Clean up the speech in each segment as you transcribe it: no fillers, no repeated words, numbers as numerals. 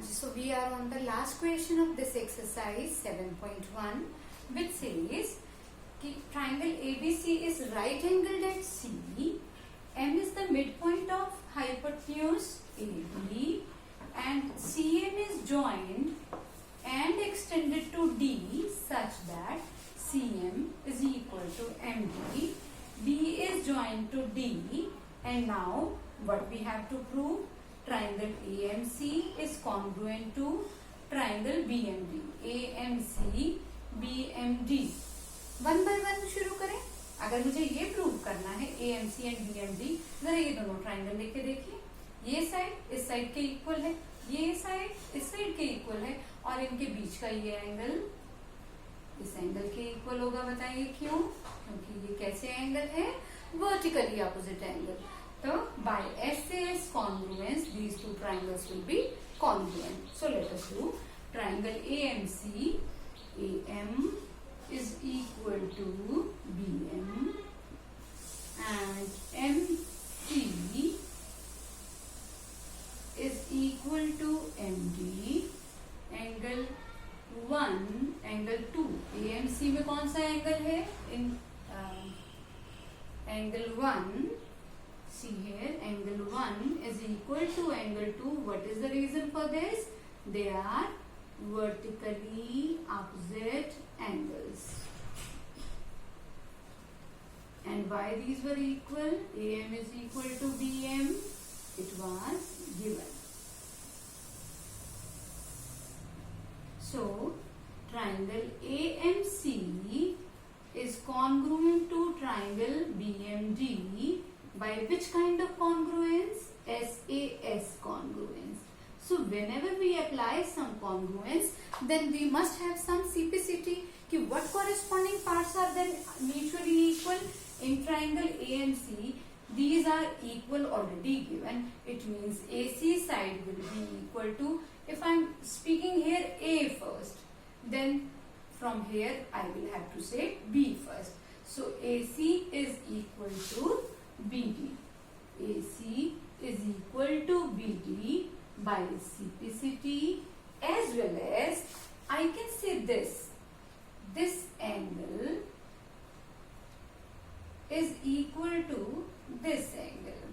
So we are on the last question of this exercise 7.1, which says triangle ABC is right angled at C. M is the midpoint of hypotenuse AB and CM is joined and extended to D such that CM is equal to MD. D is joined to D, and now what we have to prove? Triangle AMC is congruent to triangle BMD. AMC BMD. One by one शुरू करें. अगर मुझे ये prove करना है AMC and BMD, जरा ये दोनों ट्राइंगल लेके देखिए. ये साइड इस साइड के इक्वल है, ये साइड इस साइड के इक्वल है, और इनके बीच का ये एंगल इस एंगल के इक्वल होगा. बताइए क्यों? क्योंकि ये कैसे एंगल है? Vertically opposite angle. So by SS congruence, these two triangles will be congruent. So let us do triangle AMC. AM is equal to BM and MC is equal to MD. Angle 1, angle 2. AMC में कौन सा angle है? In angle 1. See here, angle 1 is equal to angle 2. What is the reason for this? They are vertically opposite angles. And why these were equal? AM is equal to BM. It was given. So, triangle AMC is congruent to triangle BMD. By which kind of congruence? SAS congruence. So whenever we apply some congruence, then we must have some CPCT. कि what corresponding parts are then mutually equal in triangle AMC? These are equal already given. It means AC side will be equal to, if I am speaking here A first, then from here I will have to say B first. So AC is equal to BD. AC is equal to BD by CPCT, as well as I can say this angle is equal to this angle.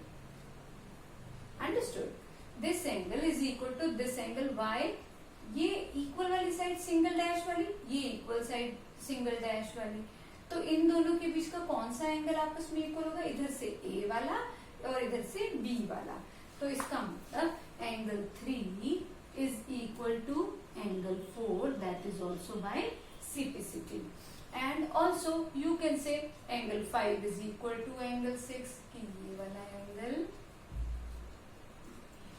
Understood? This angle is equal to this angle. Why? ये equal वाली side single dash वाली, ये equal side single dash वाली. तो इन दोनों के बीच का कौन सा एंगल आपस में इक्वल होगा? इधर से A वाला और इधर से B वाला. तो इसका मतलब angle 3 is equal to angle 4. That is also by CPCT. And also you can say angle 5 is equal to angle 6. कि ये वाला एंगल,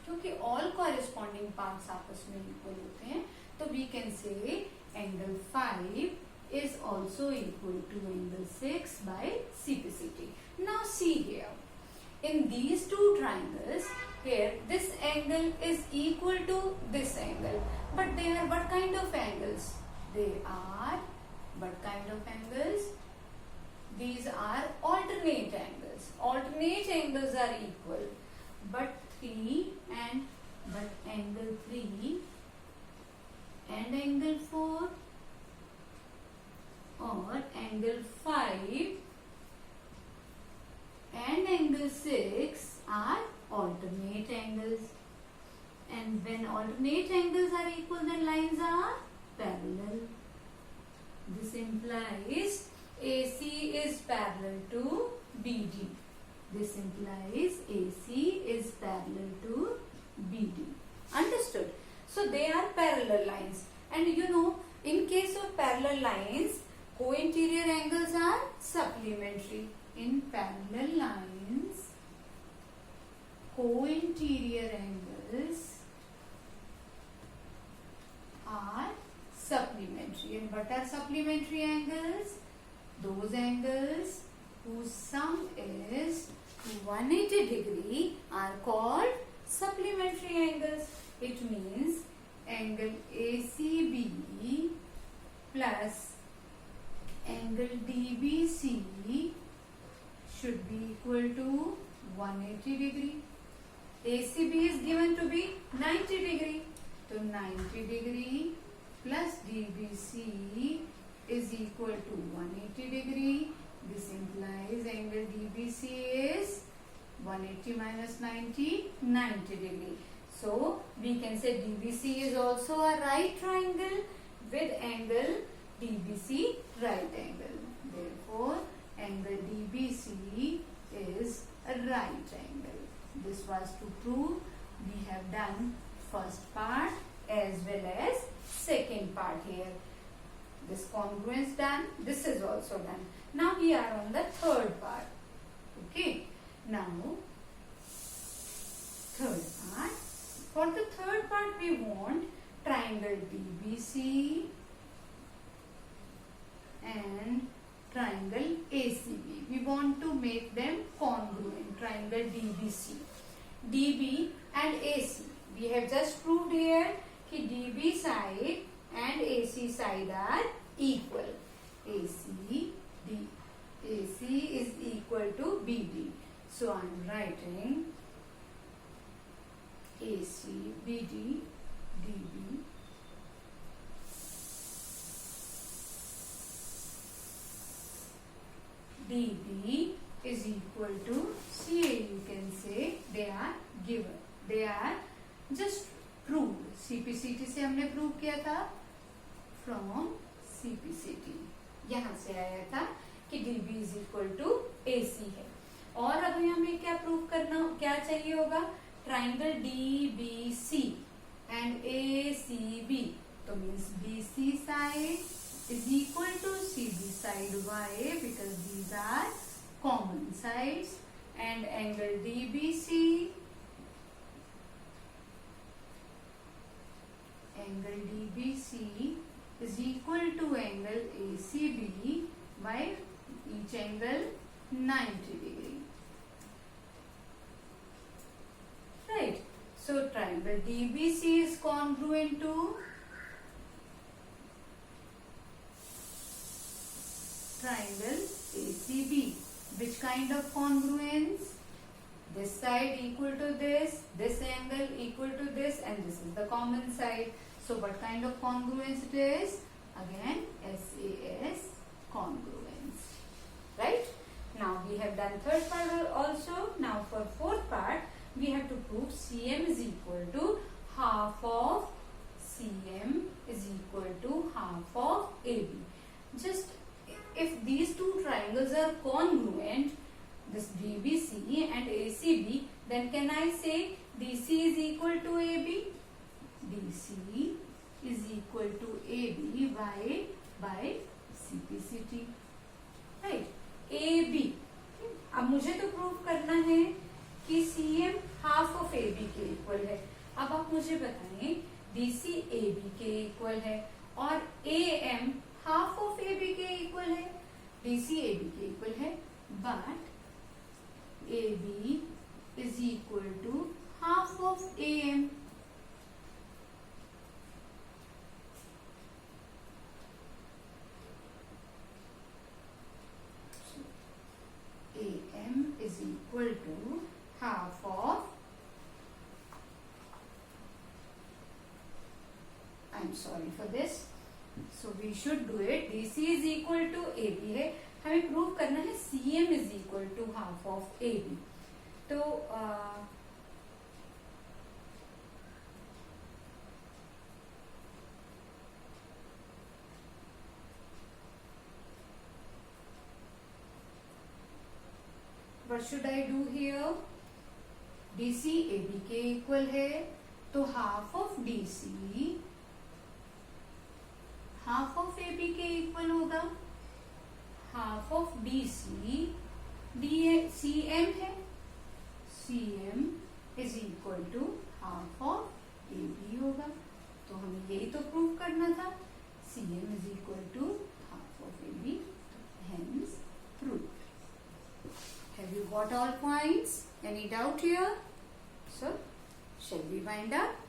क्योंकि ऑल कॉरेस्पॉन्डिंग पार्ट्स आपस में इक्वल होते हैं, तो we can say angle 5 is also equal to angle 6 by CPCT. Now see here, in these two triangles, here this angle is equal to this angle, but they are what kind of angles? They are what kind of angles? These are alternate angles. Alternate angles are equal, but angle 3 and angle 4 or angle 5 and angle 6 are alternate angles. And when alternate angles are equal, then lines are parallel. This implies AC is parallel to BD. This implies AC is parallel to BD. Understood? So they are parallel lines. And you know, in case of parallel lines, co-interior angles are supplementary. In parallel lines, co-interior angles are supplementary. And what are supplementary angles? Those angles whose sum is 180 degree are called supplementary angles. It means angle ACB plus angle DBC should be equal to 180 degree. ACB is given to be 90 degree. तो 90 degree plus DBC is equal to 180 degree. This implies angle DBC is 180 minus 90, 90 degree. So we can say DBC is also a right triangle with angle DBC right angle. Therefore, angle DBC is a right angle. This was to prove. We have done first part as well as second part here. This congruence done. This is also done. Now we are on the third part. Okay. Now, third part. For the third part, we want triangle DBC and triangle ACB. We want to make them congruent. Triangle DBC, DB and AC. We have just proved here कि DB side and AC side are equal. AC is equal to BD. So I am writing AC, BD, DB. DB is equal to CA. You can say they are given. They are just proved. CPCT से हमने prove किया था. From CPCT यहाँ से आया था कि DB is equal to AC है. और अभी हमें क्या प्रूव करना, क्या चाहिए होगा? Triangle DBC and ACB. तो means BC side is equal to CB side. Why? Because these are common sides. And angle DBC, angle DBC is equal to angle ACB by each angle 90 degree. Right. So triangle DBC is congruent to triangle ACB. Which kind of congruence? This side equal to this angle equal to this, and this is the common side. So what kind of congruence it is? Again, SAS congruence. Right? Now we have done third part also. Now for fourth part, we have to prove CM is equal to half of CM is equal to half of AB. Just if these two triangles are congruent, this DBC and ACB, then can I say DC is equal to AB? DC is equal to AB by CPCT. Right? AB. अब मुझे तो prove करना है कि CM half of AB के इक्वल है. अब आप मुझे बताएं DC AB के इक्वल है और AM हाफ ऑफ AB के इक्वल है. DC AB के इक्वल है, but AB is equal to half of AM. So, AM is equal to half of, I'm sorry for this. So we should do it. DC is equal to AB है. हमें prove करना है CM is equal to half of AB. तो what should I do here? DC AB के इक्वल है, तो half of DC half of AB के इक्वल होगा. हाफ ऑफ DC CM है. CM is equal to half of AB होगा. तो हमें यही तो प्रूव करना था. CM is equal to half of AB. Hence proved. Have you got all points? Any doubt here? So, shall we wind up?